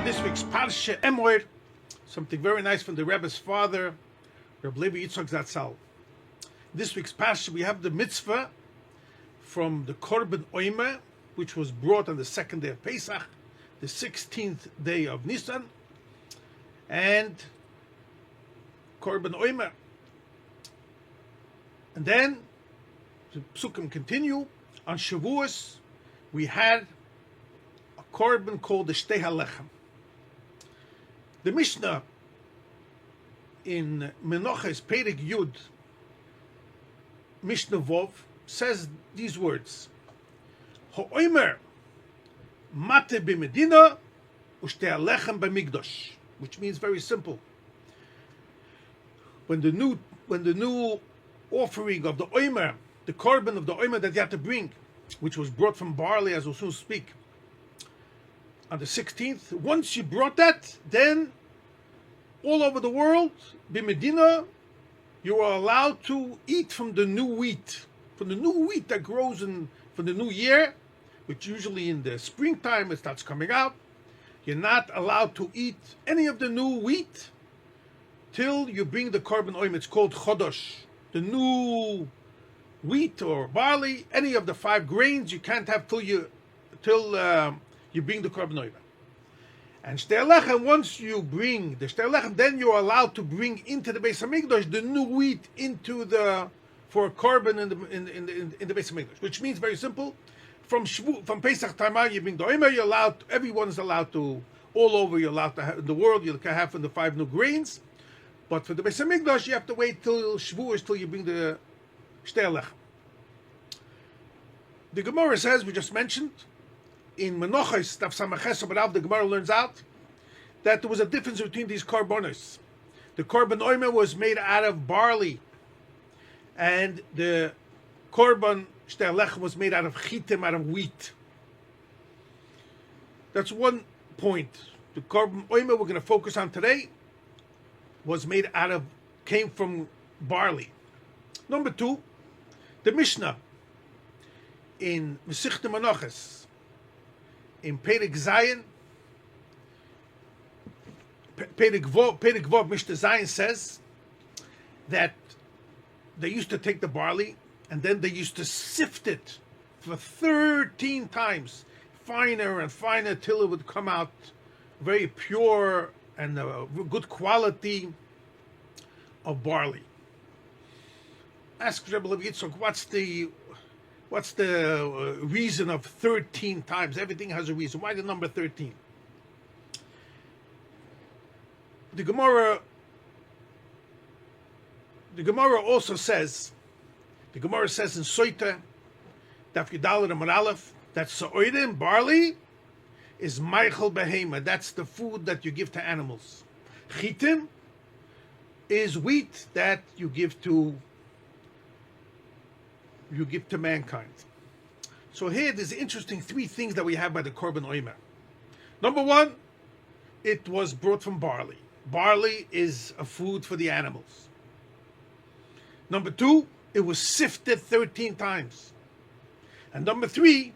this week's Parshas Emor, something very nice from the Rebbe's father, Rabbi Levi Yitzchok Zatzal. This week's Parshas we have the mitzvah from the Korban Omer, which was brought on the second day of Pesach, the 16th day of Nisan, and Korban Omer. And then the Psukim continue. On Shavuos, we had a korban called the Shtei HaLechem. The Mishnah in Menachos Perek Yud, Mishnah Vov, says these words: Ha'omer mate b'medina u'shtei halechem b'migdosh, which means very simple. When the new offering of the Omer, the korban of the Omer that you have to bring, which was brought from barley, as we'll soon speak, on the 16th, once you brought that, then all over the world, b'medina, you are allowed to eat from the new wheat, that grows from the new year, which usually in the springtime it starts coming out. You're not allowed to eat any of the new wheat till you bring the korban oim. It's called chodosh, the new wheat or barley, any of the 5 grains you can't have till you bring the korban oim. And Shtei HaLechem, once you bring the Shtei HaLechem, then you're allowed to bring into the Beis HaMikdash the new wheat for a korban in the Beis HaMikdash, which means very simple. From Pesach Tamar, you bring the Omer, everyone's allowed to, all over you're allowed to have, in the world you can have from the 5 new grains. But for the Beis HaMikdash, you have to wait till Shavuos, till you bring the Shtei HaLechem. The Gemara says, we just mentioned, in Menachos, Daf Samaches Abarav, the Gemara learns out that there was a difference between these korbanos. The korban omer was made out of barley, and the korban Shtei HaLechem was made out of chitim, out of wheat. That's one point. The korban omer we're going to focus on today came from barley. Number 2, the Mishnah in Masechta Menachos, in Perek Zayin, Perek Vov, Mishnah Zayin says that they used to take the barley and then they used to sift it for 13 times, finer and finer, till it would come out very pure and good quality of barley. Ask Rebbe Yitzchok, what's the reason of 13 times? Everything has a reason. Why the number 13? The Gemara also says, in Soita, Daf Yudalad Amar Aleph, that Sa'oidim, barley, is Meichel Behema. That's the food that you give to animals. Chitim is wheat that you give to mankind. So here there's interesting 3 things that we have by the korban omer. Number 1, it was brought from barley. Barley is a food for the animals. Number 2, it was sifted 13 times. And number 3,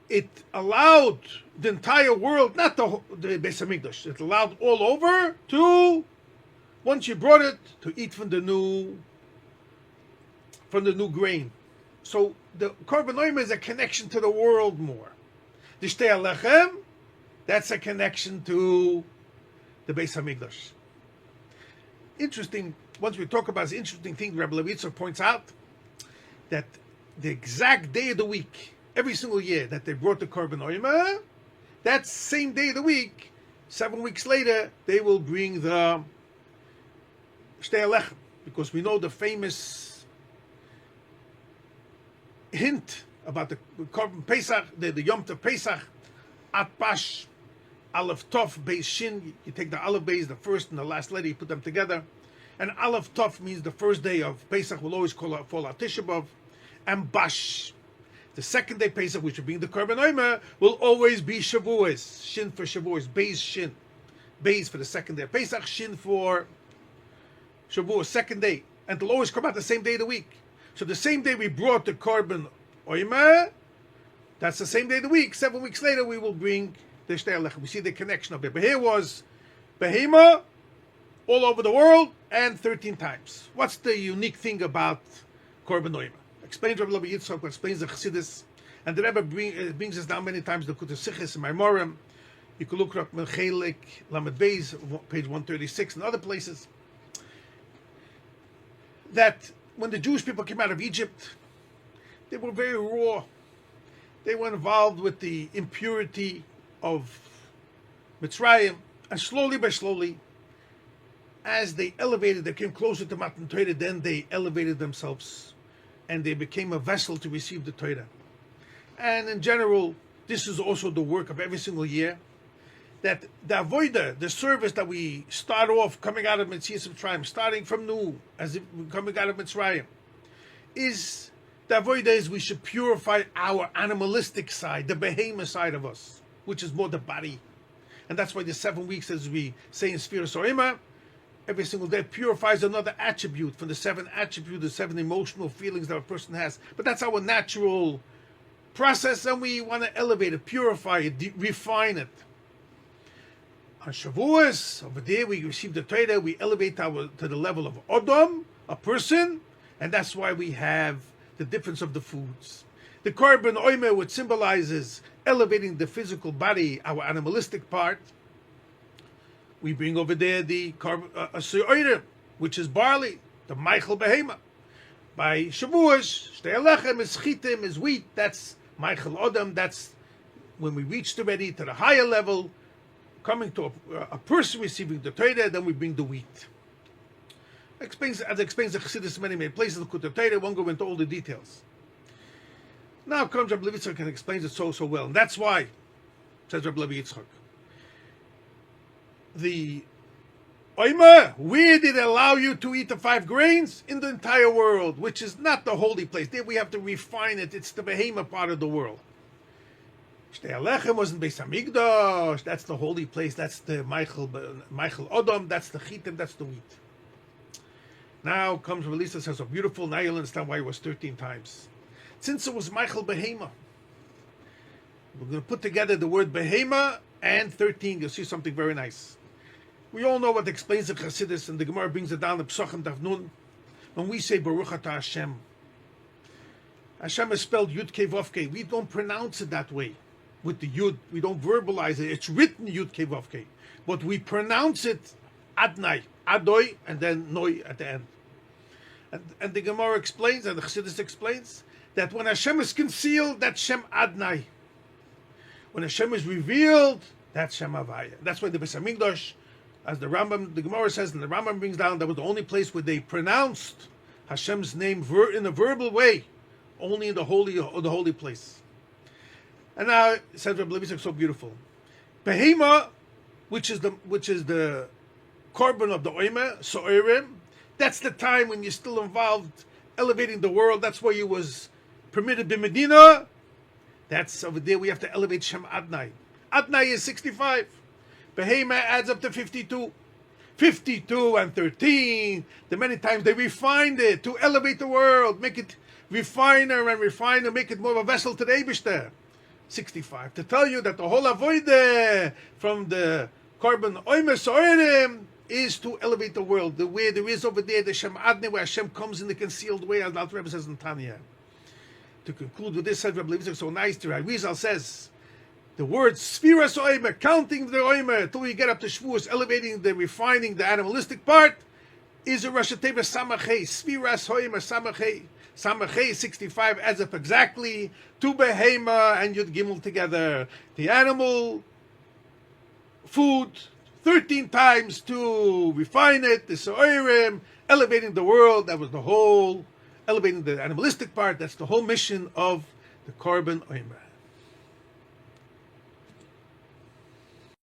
it allowed the entire world, not the Beis HaMikdash, it allowed all over to, once you brought it, to eat from the new grain. So the korban omer is a connection to the world more. The Shtei HaLechem, that's a connection to the Beis HaMikdash. Interesting, once we talk about this interesting thing, Rabbi Levi points out that the exact day of the week, every single year that they brought the korban omer, that same day of the week, 7 weeks later, they will bring the Shtei HaLechem, because we know the famous hint about the korban Pesach, the Yom Tov Pesach, At Pash, Aleph Tov, Beis Shin. You take the Aleph Beis, the first and the last letter, you put them together. And Aleph Tov means the first day of Pesach will always fall out Tisha B'Av. And Bash, the second day Pesach, which will be the korban omer, will always be Shavuos. Shin for Shavuos, Beis Shin. Beis for the second day of Pesach, Shin for Shavuos, second day. And it'll always come out the same day of the week. So the same day we brought the korban omer, that's the same day of the week. 7 weeks later we will bring the Shtei Alechem. We see the connection of it. But here was Behema all over the world and 13 times. What's the unique thing about Korban Oima? Explains Rabbi Yitzchok, explains the Chassidus, and the Rebbe brings us down many times the Kutasichis and Maimorim. You can look up Melchelik, Lamed Beis, page 136, and other places. That when the Jewish people came out of Egypt, they were very raw. They were involved with the impurity of Mitzrayim, and slowly by slowly, as they elevated, they came closer to Matan Torah, then they elevated themselves, and they became a vessel to receive the Torah. And in general, this is also the work of every single year, that the avodah, the service that we start off coming out of Mitzrayim, starting from Nu, as if we're coming out of Mitzrayim, is the avodah is we should purify our animalistic side, the behemoth side of us, which is more the body. And that's why the 7 weeks, as we say in Sfiras Oima, every single day purifies another attribute from the 7 attributes, the 7 emotional feelings that a person has. But that's our natural process, and we want to elevate it, purify it, refine it. On Shavuos, over there we receive the Torah, we elevate to the level of Adam, a person, and that's why we have the difference of the foods. The Korban Omer, which symbolizes elevating the physical body, our animalistic part, we bring over there the Asur, which is barley, the Michael Behema. By Shavuos, Shtei Alechem is Chitim, is wheat, that's Michael Adam, that's when we reach already to the higher level, coming to a person receiving the Torah, then we bring the wheat. Explains the Chassidus in many places, the Kutei Torah, won't go into all the details. Now comes Rabbi Yitzchok and explains it so well. And that's why, says Rabbi Yitzchok, the Omer, where did it allow you to eat the 5 grains? In the entire world, which is not the holy place. There we have to refine it. It's the behemoth part of the world. Shtei Alechem was in Beis Hamikdash. That's the holy place. That's the Michael Adam. That's the Chitim. That's the wheat. Now comes Melissa, says, so beautiful. Now you'll understand why it was 13 times. Since it was Michael Behema, we're going to put together the word Behema and 13. You'll see something very nice. We all know what explains the Chassidus, and the Gemara brings it down to Psachim Daf Nun. When we say Baruch Atah Hashem, Hashem is spelled Yud Kei Vav Kei. We don't pronounce it that way with the Yud. We don't verbalize it. It's written Yud Kei Vav Kei. But we pronounce it Adnai, Adoi, and then Noi at the end. And the Gemara explains, and the Chassidus explains, that when Hashem is concealed, that's Shem Adnai. When Hashem is revealed, that's Shem Havaya. That's why the Beis Hamikdash, as the Rambam, the Gemara says, and the Rambam brings down, that was the only place where they pronounced Hashem's name in a verbal way, only in the holy place. And now it says Rabbi Levi, so beautiful. Behema, which is the korban of the Omer, So'erim, that's the time when you're still involved elevating the world. That's where you was permitted in Medina. That's over there we have to elevate Shem Adnai. Adnai is 65. Behema adds up to 52. 52 and 13. The many times they refined it to elevate the world, make it refiner, make it more of a vessel to the Eibishter. 65. To tell you that the whole avodah from the Korban Omer So'erim is to elevate the world. The way there is over there, the Shem Adnai, where Hashem comes in the concealed way, as the Alter Rebbe says in Tanya. To conclude with this, says Rabbi Levi, so nice. The Rizal says the word Sfiras Omer, counting the Omer till we get up to Shavuos, elevating the refining the animalistic part, is a Rosh Hashanah Samachei. Sfiras Omer Samachei. Samachei 65 adds up exactly to Behema and Yud Gimel together. The animal food 13 times to refine it, the So'erim, elevating the world. That was the whole, elevating the animalistic part. That's the whole mission of the Korban Omer.